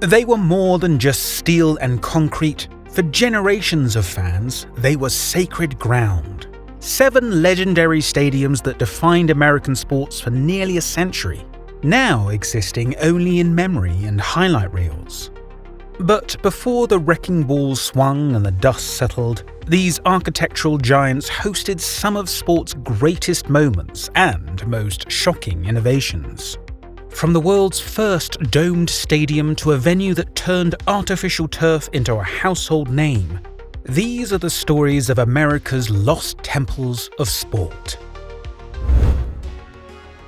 They were more than just steel and concrete. For generations of fans, they were sacred ground. 7 legendary stadiums that defined American sports for nearly a century, now existing only in memory and highlight reels. But before the wrecking ball swung and the dust settled, these architectural giants hosted some of sport's greatest moments and most shocking innovations. From the world's first domed stadium to a venue that turned artificial turf into a household name, these are the stories of America's lost temples of sport.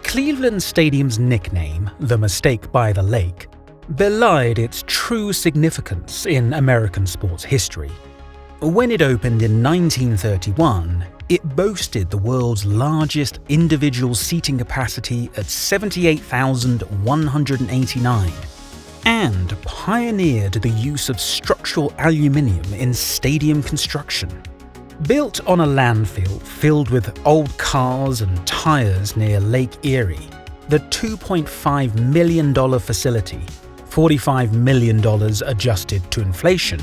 Cleveland Stadium's nickname, the Mistake by the Lake, belied its true significance in American sports history. When it opened in 1931, it boasted the world's largest individual seating capacity at 78,189 and pioneered the use of structural aluminium in stadium construction. Built on a landfill filled with old cars and tires near Lake Erie, the $2.5 million facility, $45 million adjusted to inflation,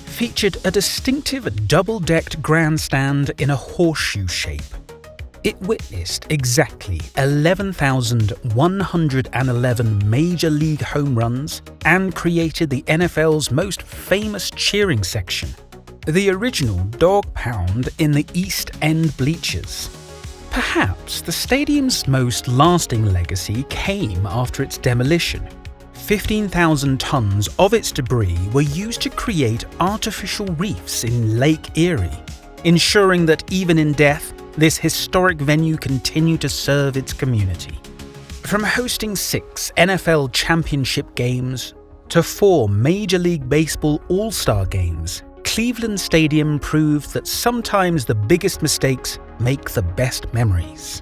featured a distinctive double-decked grandstand in a horseshoe shape. It witnessed exactly 11,111 Major League home runs and created the NFL's most famous cheering section, the original dog pound in the East End bleachers. Perhaps the stadium's most lasting legacy came after its demolition. 15,000 tons of its debris were used to create artificial reefs in Lake Erie, ensuring that even in death, this historic venue continued to serve its community. From hosting 6 NFL championship games to 4 Major League Baseball All-Star games, Cleveland Stadium proved that sometimes the biggest mistakes make the best memories.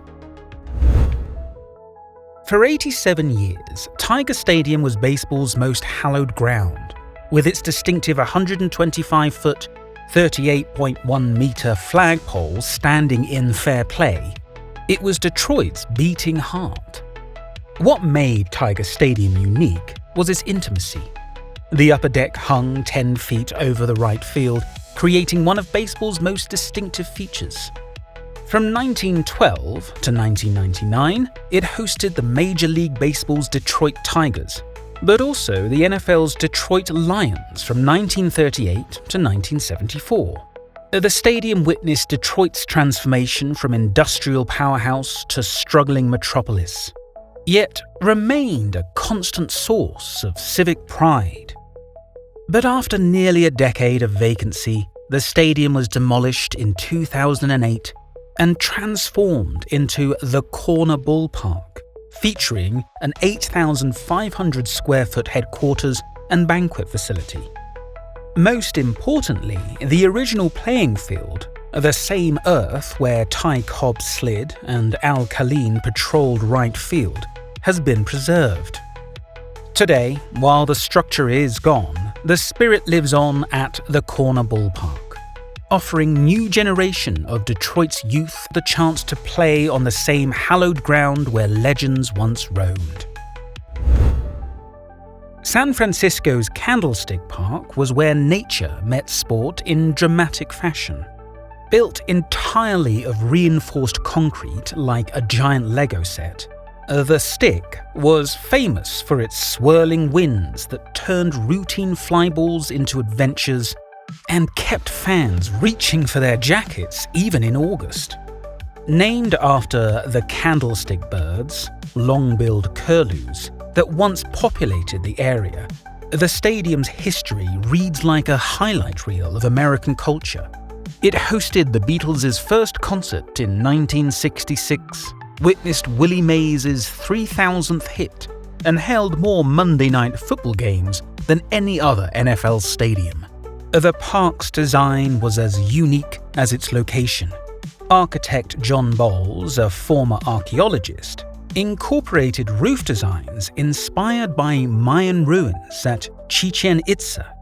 For 87 years, Tiger Stadium was baseball's most hallowed ground. With its distinctive 125-foot, 38.1-meter flagpole standing in fair play, it was Detroit's beating heart. What made Tiger Stadium unique was its intimacy. The upper deck hung 10 feet over the right field, creating one of baseball's most distinctive features. From 1912 to 1999, it hosted the Major League Baseball's Detroit Tigers, but also the NFL's Detroit Lions from 1938 to 1974. The stadium witnessed Detroit's transformation from industrial powerhouse to struggling metropolis, yet remained a constant source of civic pride. But after nearly a decade of vacancy, the stadium was demolished in 2008 and transformed into the Corner Ballpark, featuring an 8,500 square foot headquarters and banquet facility. Most importantly, the original playing field, the same earth where Ty Cobb slid and Al Kaline patrolled right field, has been preserved. Today, while the structure is gone, the spirit lives on at the Corner Ballpark, offering new generation of Detroit's youth the chance to play on the same hallowed ground where legends once roamed. San Francisco's Candlestick Park was where nature met sport in dramatic fashion. Built entirely of reinforced concrete like a giant Lego set, the Stick was famous for its swirling winds that turned routine flyballs into adventures and kept fans reaching for their jackets even in August. Named after the candlestick birds, long-billed curlews, that once populated the area, the stadium's history reads like a highlight reel of American culture. It hosted the Beatles' first concert in 1966, witnessed Willie Mays' 3,000th hit, and held more Monday Night Football games than any other NFL stadium. The park's design was as unique as its location. Architect John Bowles, a former archaeologist, incorporated roof designs inspired by Mayan ruins at Chichen Itza.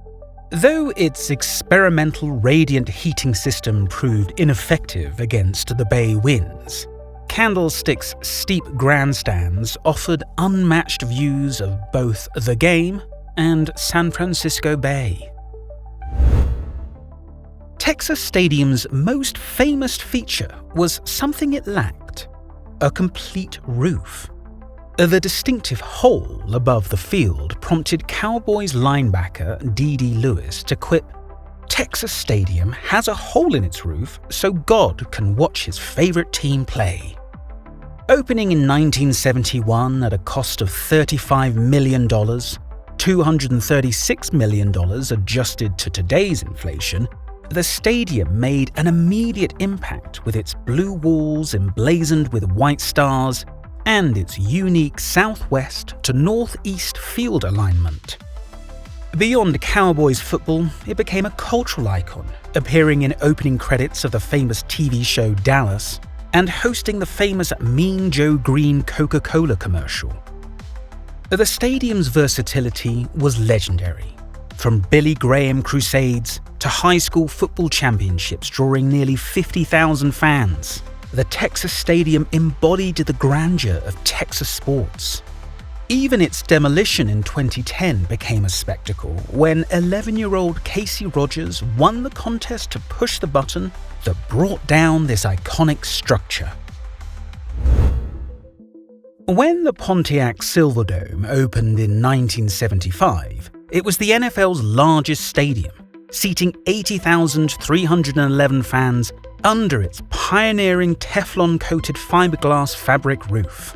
Though its experimental radiant heating system proved ineffective against the bay winds, Candlestick's steep grandstands offered unmatched views of both the game and San Francisco Bay. Texas Stadium's most famous feature was something it lacked: a complete roof. The distinctive hole above the field prompted Cowboys linebacker D.D. Lewis to quip, "Texas Stadium has a hole in its roof so God can watch his favorite team play." Opening in 1971 at a cost of $35 million, $236 million adjusted to today's inflation, the stadium made an immediate impact with its blue walls emblazoned with white stars and its unique southwest to northeast field alignment. Beyond Cowboys football, it became a cultural icon, appearing in opening credits of the famous TV show Dallas and hosting the famous Mean Joe Green Coca-Cola commercial. The stadium's versatility was legendary. From Billy Graham crusades to high school football championships drawing nearly 50,000 fans, the Texas Stadium embodied the grandeur of Texas sports. Even its demolition in 2010 became a spectacle when 11-year-old Casey Rogers won the contest to push the button that brought down this iconic structure. When the Pontiac Silverdome opened in 1975, it was the NFL's largest stadium, seating 80,311 fans under its pioneering Teflon-coated fiberglass fabric roof.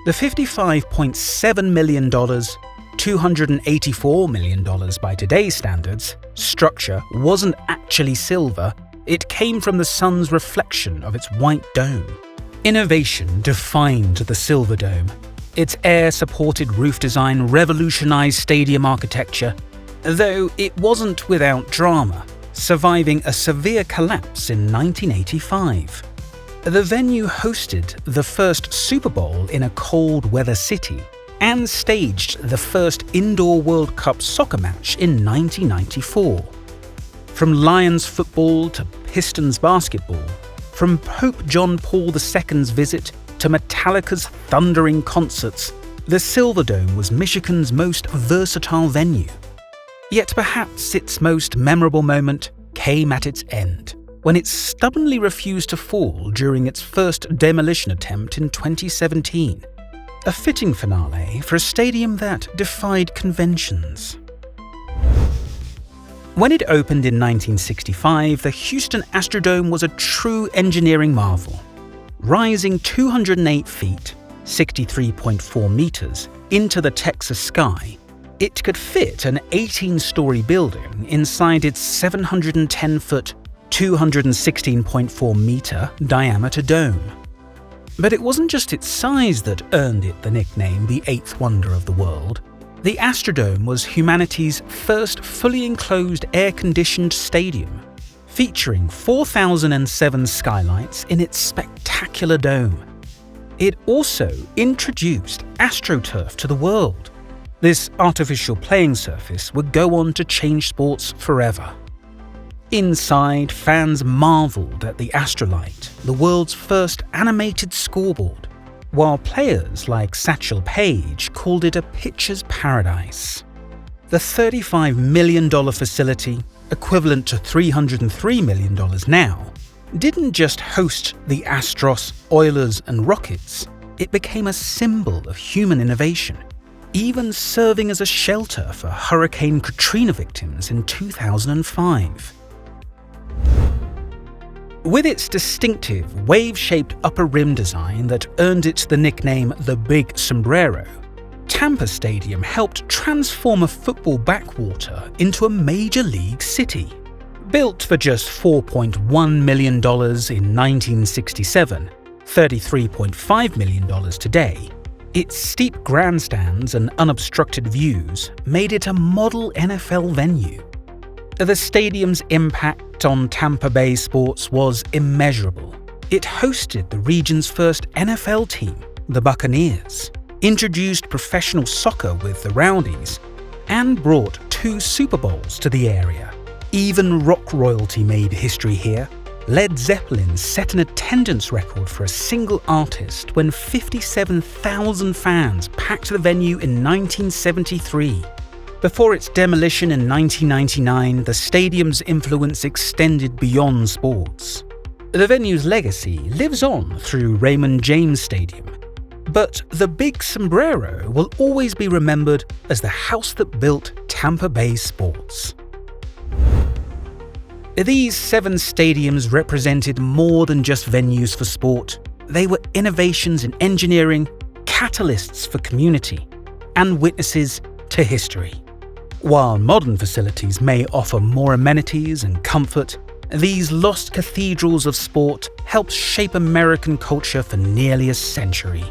The $55.7 million, $284 million by today's standards, structure wasn't actually silver, it came from the sun's reflection of its white dome. Innovation defined the Silverdome. Its air-supported roof design revolutionized stadium architecture, though it wasn't without drama, surviving a severe collapse in 1985. The venue hosted the first Super Bowl in a cold-weather city and staged the first indoor World Cup soccer match in 1994. From Lions football to Pistons basketball, from Pope John Paul II's visit to Metallica's thundering concerts, the Silverdome was Michigan's most versatile venue. Yet perhaps its most memorable moment came at its end, when it stubbornly refused to fall during its first demolition attempt in 2017. A fitting finale for a stadium that defied conventions. When it opened in 1965, the Houston Astrodome was a true engineering marvel. Rising 208 feet, 63.4 meters, into the Texas sky, it could fit an 18-story building inside its 710-foot, 216.4-meter diameter dome. But it wasn't just its size that earned it the nickname the eighth wonder of the world. The Astrodome was humanity's first fully enclosed air-conditioned stadium, featuring 4,007 skylights in its spectacular dome. It also introduced AstroTurf to the world. This artificial playing surface would go on to change sports forever. Inside, fans marveled at the Astrolight, the world's first animated scoreboard, while players like Satchel Paige called it a pitcher's paradise. The $35 million facility, equivalent to $303 million now, didn't just host the Astros, Oilers, and Rockets, it became a symbol of human innovation, even serving as a shelter for Hurricane Katrina victims in 2005. With its distinctive, wave-shaped upper rim design that earned it the nickname the Big Sombrero, Tampa Stadium helped transform a football backwater into a major league city. Built for just $4.1 million in 1967, $33.5 million today, its steep grandstands and unobstructed views made it a model NFL venue. The stadium's impact on Tampa Bay sports was immeasurable. It hosted the region's first NFL team, the Buccaneers, introduced professional soccer with the Rowdies, and brought 2 Super Bowls to the area. Even rock royalty made history here. Led Zeppelin set an attendance record for a single artist when 57,000 fans packed the venue in 1973. Before its demolition in 1999, the stadium's influence extended beyond sports. The venue's legacy lives on through Raymond James Stadium, but the Big Sombrero will always be remembered as the house that built Tampa Bay sports. These 7 stadiums represented more than just venues for sport. They were innovations in engineering, catalysts for community, and witnesses to history. While modern facilities may offer more amenities and comfort, these lost cathedrals of sport helped shape American culture for nearly a century.